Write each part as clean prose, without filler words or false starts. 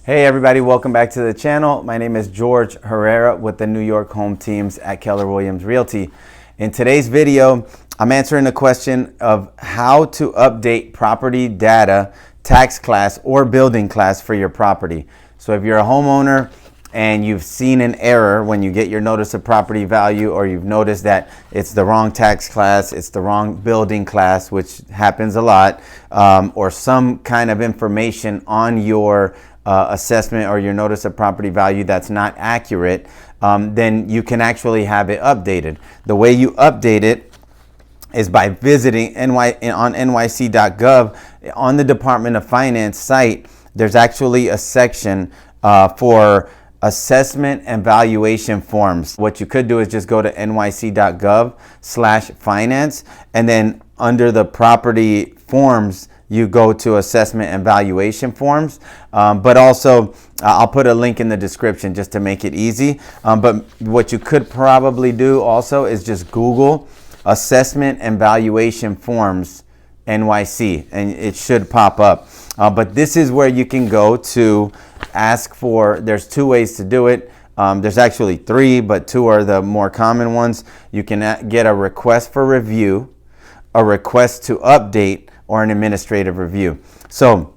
Hey everybody, welcome back to the channel. My name is George Herrera with the New York home teams at Keller Williams Realty. In today's video, I'm answering the question of how to update property data, tax class, or building class for your property. So if you're a homeowner and you've seen an error when you get your notice of property value, or you've noticed that it's the wrong tax class, it's the wrong building class, which happens a lot, or some kind of information on your assessment or your notice of property value that's not accurate, then you can actually have it updated. The way you update it is by visiting on NYC.gov. On the Department of Finance site, there's actually a section for assessment and valuation forms. What you could do is just go to NYC.gov/finance, and then under the property forms, you go to assessment and valuation forms. But also, I'll put a link in the description just to make it easy. But what you could probably do also is just Google assessment and valuation forms NYC, and it should pop up. But this is where you can go to ask for, there's two ways to do it. There's actually three, but two are the more common ones. You can get a request for review, a request to update, or an administrative review. So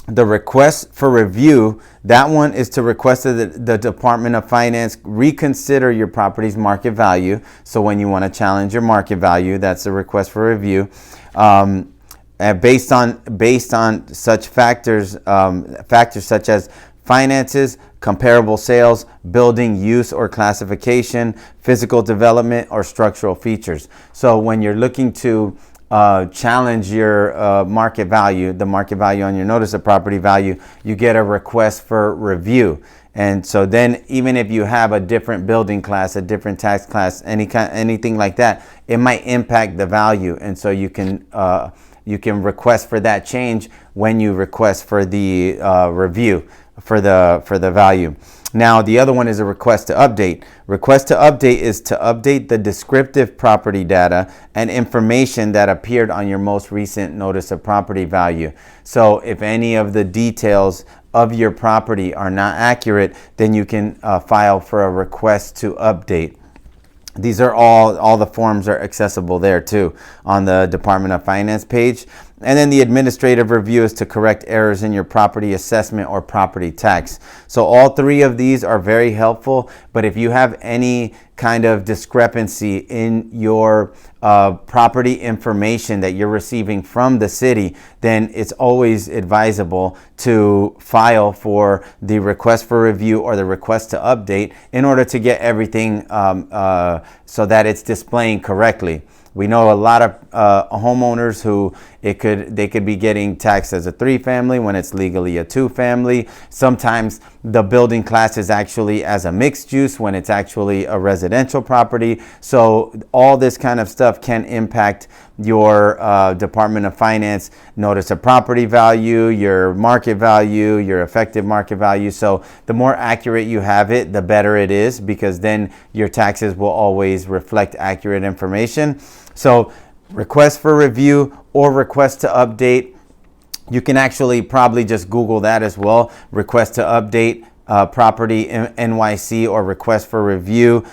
the request for review, that one is to request that the Department of Finance reconsider your property's market value. So when you want to challenge your market value, that's a request for review. Based on such factors such as finances, comparable sales, building use or classification, physical development, or structural features. So when you're looking to challenge your market value, the market value on your notice of property value, you get a request for review. And so then even if you have a different building class, a different tax class, anything like that, it might impact the value. And so you can request for that change when you request for the review for the value. Now, the other one is a request to update. Request to update is to update the descriptive property data and information that appeared on your most recent notice of property value. So if any of the details of your property are not accurate, then you can file for a request to update. These are all the forms are accessible there too on the Department of Finance page. And then the administrative review is to correct errors in your property assessment or property tax. So all three of these are very helpful, but if you have any kind of discrepancy in your property information that you're receiving from the city, then it's always advisable to file for the request for review or the request to update in order to get everything so that it's displaying correctly. We know a lot of homeowners who they could be getting taxed as a 3-family when it's legally a 2-family. Sometimes the building class is actually as a mixed use when it's actually a residential property. So all this kind of stuff can impact your Department of Finance notice of property value, your market value, your effective market value. So the more accurate you have it, the better it is, because then your taxes will always reflect accurate information. So request for review or request to update, you can actually probably just Google that as well. Request to update property NYC or request for review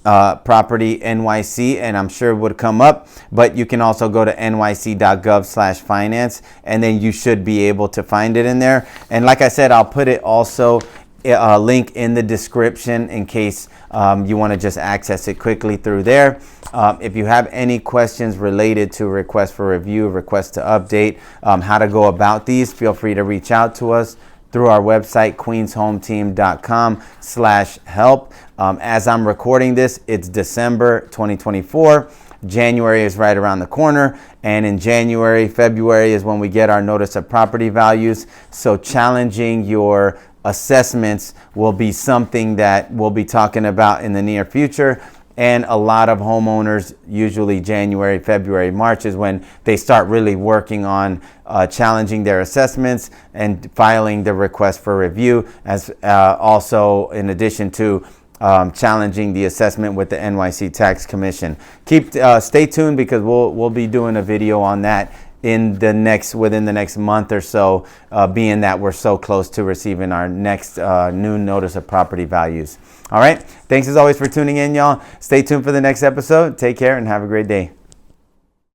property NYC, and I'm sure it would come up. But you can also go to NYC.gov/finance, and then you should be able to find it in there. And like I said, I'll put it also a link in the description in case you want to just access it quickly through there. If you have any questions related to request for review, request to update, how to go about these, feel free to reach out to us through our website, queenshometeam.com/help. As I'm recording this, it's December 2024. January is right around the corner, and in January, February is when we get our notice of property values. So challenging your assessments will be something that we'll be talking about in the near future. And a lot of homeowners, usually January, February, March is when they start really working on challenging their assessments and filing the request for review, as also in addition to challenging the assessment with the NYC Tax Commission. Stay tuned, because we'll be doing a video on that within the next month or so, being that we're so close to receiving our next new notice of property values. All right. Thanks as always for tuning in, y'all. Stay tuned for the next episode. Take care and have a great day.